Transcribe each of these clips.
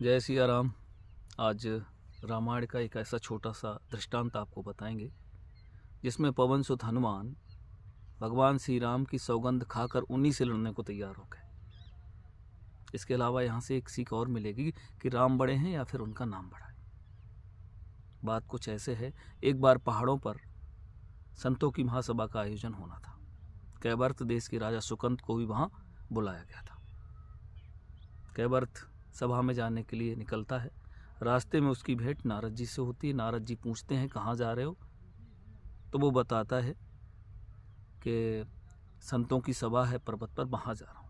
जय सिया राम। आज रामायण का एक ऐसा छोटा सा दृष्टांत आपको बताएंगे जिसमें पवन सुत हनुमान भगवान श्री राम की सौगंध खाकर उन्हीं से लड़ने को तैयार हो गए। इसके अलावा यहाँ से एक सीख और मिलेगी कि राम बड़े हैं या फिर उनका नाम बड़ा है। बात कुछ ऐसे है, एक बार पहाड़ों पर संतों की महासभा का आयोजन होना था। कैवर्त देश के राजा सुकंत को भी वहाँ बुलाया गया था। कैवर्त सभा में जाने के लिए निकलता है। रास्ते में उसकी भेंट नारद जी से होती है। नारद जी पूछते हैं कहाँ जा रहे हो, तो वो बताता है कि संतों की सभा है पर्वत पर, वहाँ जा रहा हूँ।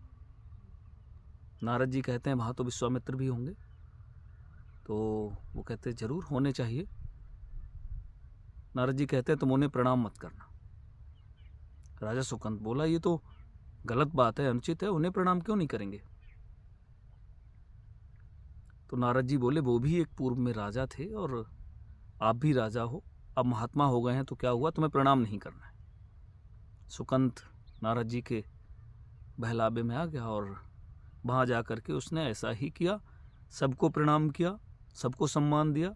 नारद जी कहते हैं वहाँ तो विश्वामित्र भी होंगे। तो वो कहते हैं जरूर होने चाहिए। नारद जी कहते हैं तुम उन्हें प्रणाम मत करना। राजा सुकंत बोला ये तो गलत बात है, अनुचित है, उन्हें प्रणाम क्यों नहीं करेंगे। तो नारद जी बोले वो भी एक पूर्व में राजा थे और आप भी राजा हो, अब महात्मा हो गए हैं तो क्या हुआ, तुम्हें प्रणाम नहीं करना है। सुकंत नारद जी के बहलावे में आ गया और वहाँ जा कर के उसने ऐसा ही किया। सबको प्रणाम किया, सबको सम्मान दिया,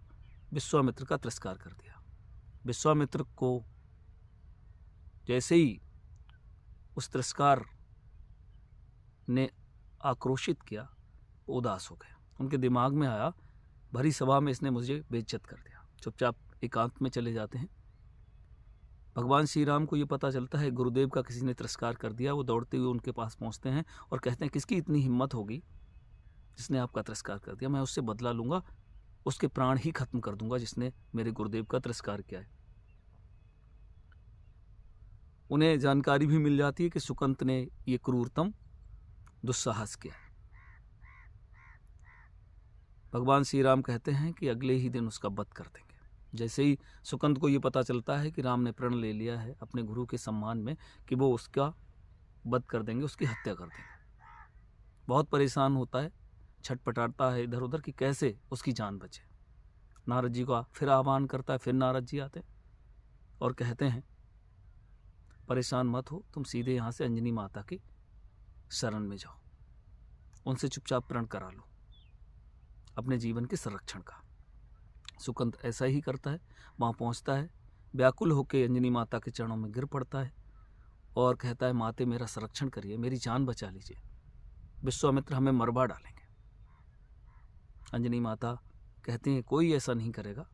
विश्वामित्र का तिरस्कार कर दिया। विश्वामित्र को जैसे ही उस तिरस्कार ने आक्रोशित किया, उदास हो गए। उनके दिमाग में आया भरी सभा में इसने मुझे बेइज्जत कर दिया। चुपचाप एकांत में चले जाते हैं। भगवान श्री राम को ये पता चलता है गुरुदेव का किसी ने तिरस्कार कर दिया। वो दौड़ते हुए उनके पास पहुंचते हैं और कहते हैं किसकी इतनी हिम्मत होगी जिसने आपका तिरस्कार कर दिया, मैं उससे बदला लूंगा, उसके प्राण ही खत्म कर दूंगा जिसने मेरे गुरुदेव का तिरस्कार किया है। उन्हें जानकारी भी मिल जाती है कि सुकंत ने ये क्रूरतम दुस्साहस किया है। भगवान श्री राम कहते हैं कि अगले ही दिन उसका वध कर देंगे। जैसे ही सुकंत को ये पता चलता है कि राम ने प्रण ले लिया है अपने गुरु के सम्मान में कि वो उसका वध कर देंगे, उसकी हत्या कर देंगे, बहुत परेशान होता है, छटपटाता है इधर उधर कि कैसे उसकी जान बचे। नारद जी का फिर आह्वान करता है। फिर नारद जी आते हैं और कहते हैं परेशान मत हो, तुम सीधे यहाँ से अंजनी माता की शरण में जाओ, उनसे चुपचाप प्रण करा लो अपने जीवन के संरक्षण का। सुकंत ऐसा ही करता है। वहाँ पहुँचता है, व्याकुल होकर अंजनी माता के चरणों में गिर पड़ता है और कहता है माते मेरा संरक्षण करिए, मेरी जान बचा लीजिए, विश्वामित्र हमें मरवा डालेंगे। अंजनी माता कहती हैं कोई ऐसा नहीं करेगा,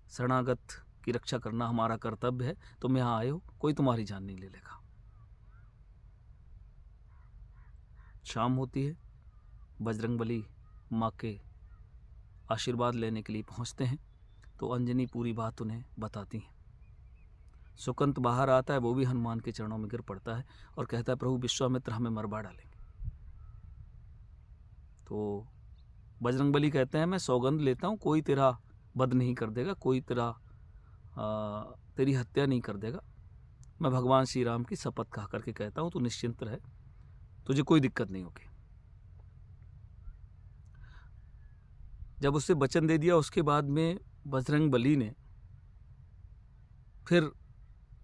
शरणागत की रक्षा करना हमारा कर्तव्य है, तुम यहाँ आए हो, कोई तुम्हारी जान नहीं ले लेगा। शाम होती है, बजरंगबली माँ के आशीर्वाद लेने के लिए पहुँचते हैं तो अंजनी पूरी बात उन्हें बताती हैं। सुकंत बाहर आता है, वो भी हनुमान के चरणों में गिर पड़ता है और कहता है प्रभु विश्वामित्र हमें मरवा डालेंगे। तो बजरंगबली कहते हैं मैं सौगंध लेता हूँ कोई तेरा वध नहीं कर देगा, कोई तेरी हत्या नहीं कर देगा। मैं भगवान श्री राम की शपथ खा करके कहता हूँ, तू निश्चिंत रहे, तुझे कोई दिक्कत नहीं होगी। जब उससे वचन दे दिया उसके बाद में बजरंगबली ने फिर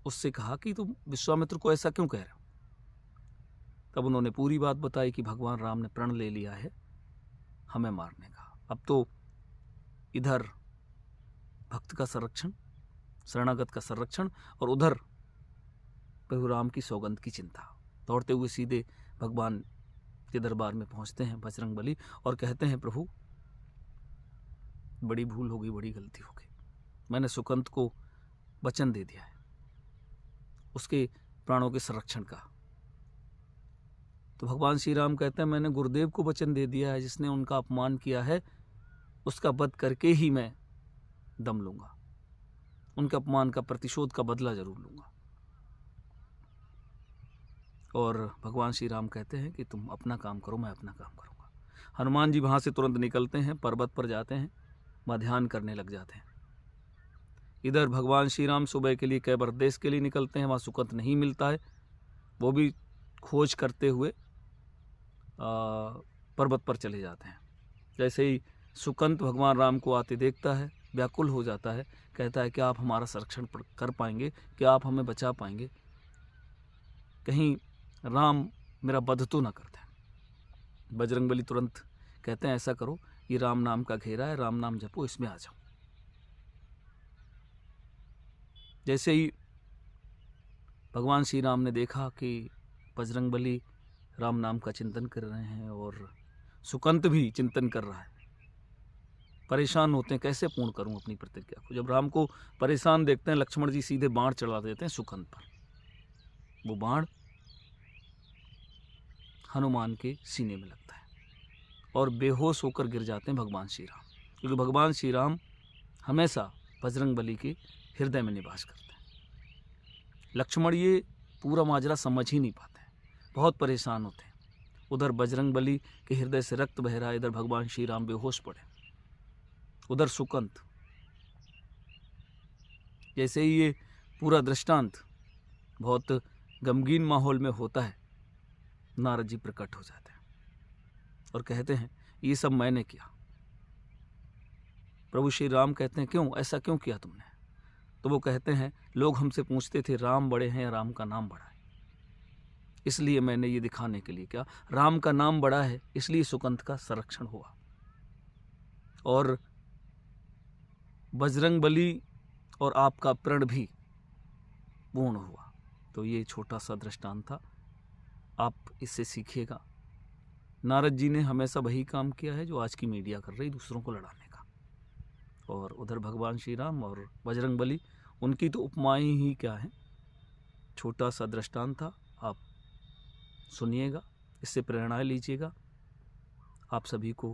उससे कहा कि तुम विश्वामित्र को ऐसा क्यों कह रहे हो। तब उन्होंने पूरी बात बताई कि भगवान राम ने प्रण ले लिया है हमें मारने का। अब तो इधर भक्त का संरक्षण, शरणागत का संरक्षण, और उधर प्रभु राम की सौगंध की चिंता। दौड़ते हुए सीधे भगवान के दरबार में पहुंचते हैं बजरंगबली और कहते हैं प्रभु बड़ी भूल हो गई, बड़ी गलती हो गई, मैंने सुकंत को वचन दे दिया है उसके प्राणों के संरक्षण का। तो भगवान श्री राम कहते हैं मैंने गुरुदेव को वचन दे दिया है, जिसने उनका अपमान किया है उसका वध करके ही मैं दम लूंगा, उनके अपमान का प्रतिशोध का बदला जरूर लूंगा। और भगवान श्री राम कहते हैं कि तुम अपना काम करो, मैं अपना काम करूंगा। हनुमान जी वहां से तुरंत निकलते हैं, पर्वत पर जाते हैं, वहाँ ध्यान करने लग जाते हैं। इधर भगवान श्री राम सुबह के लिए कैवर्त देश के लिए निकलते हैं। वहाँ सुकंत नहीं मिलता है, वो भी खोज करते हुए पर्वत पर चले जाते हैं। जैसे ही सुकंत भगवान राम को आते देखता है, व्याकुल हो जाता है, कहता है क्या आप हमारा संरक्षण कर पाएंगे, क्या आप हमें बचा पाएंगे, कहीं राम मेरा वध तो ना करते। बजरंगबली तुरंत कहते हैं ऐसा करो, ये राम नाम का घेरा है, राम नाम जपो, इसमें आ जाओ। जैसे ही भगवान श्री राम ने देखा कि बजरंगबली राम नाम का चिंतन कर रहे हैं और सुकंत भी चिंतन कर रहा है, परेशान होते हैं, कैसे पूर्ण करूं अपनी प्रतिज्ञा को। जब राम को परेशान देखते हैं, लक्ष्मण जी सीधे बाण चला देते हैं सुकंत पर। वो बाण हनुमान के सीने में लगता है और बेहोश होकर गिर जाते हैं भगवान श्री राम, क्योंकि भगवान श्री राम हमेशा बजरंगबली के हृदय में निवास करते हैं। लक्ष्मण ये पूरा माजरा समझ ही नहीं पाते हैं, बहुत परेशान होते हैं। उधर बजरंगबली के हृदय से रक्त बह रहा है, इधर भगवान श्री राम बेहोश पड़े, उधर सुकंत। जैसे ही ये पूरा दृष्टांत बहुत गमगीन माहौल में होता है, नारद जी प्रकट हो जाते हैं और कहते हैं ये सब मैंने किया। प्रभु श्री राम कहते हैं क्यों, ऐसा क्यों किया तुमने? तो वो कहते हैं लोग हमसे पूछते थे राम बड़े हैं या राम का नाम बड़ा है, इसलिए मैंने ये दिखाने के लिए क्या, राम का नाम बड़ा है इसलिए सुकंत का संरक्षण हुआ और बजरंगबली और आपका प्रण भी पूर्ण हुआ। तो ये छोटा सा दृष्टांत था, आप इससे सीखिएगा। नारद जी ने हमेशा वही काम किया है जो आज की मीडिया कर रही, दूसरों को लड़ाने का। और उधर भगवान श्री राम और बजरंगबली, उनकी तो उपमाएं ही क्या है, छोटा सा दृष्टांत था। आप सुनिएगा, इससे प्रेरणाएं लीजिएगा। आप सभी को